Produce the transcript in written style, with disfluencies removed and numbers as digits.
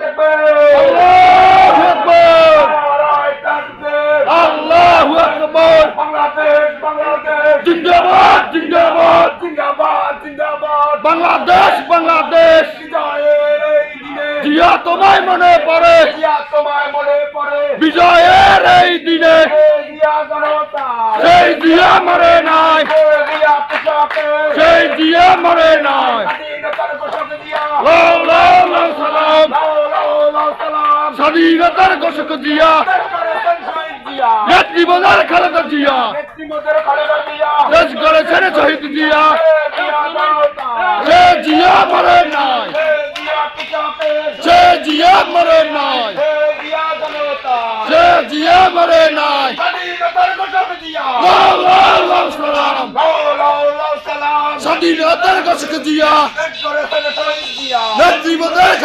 আল্লাহু আকবার। আল্লাহু আকবার। জিন্দাবাদ জিন্দাবাদ বাংলাদেশ বাংলাদেশ। জিয়া তোমায় মনে পড়ে বিজয়ের এই দিনে। সেই জিয়া মরে নাই, সেই জিয়া মরে নাই। লাও লাও লাও সালাম, স্বাধীনতার ঘোষক জিয়া, নেত্রী বোঝার খালেদা জিয়া, দেশ গড়েছেন শহীদ জিয়া। সে জিয়া মরে নাই, সে জিয়া মরে নাই, সে জিয়া মরে নাই। লাও লাও লাও সালাম, স্বাধীনতার ঘোষক জিয়া, নেত্রী বোঝার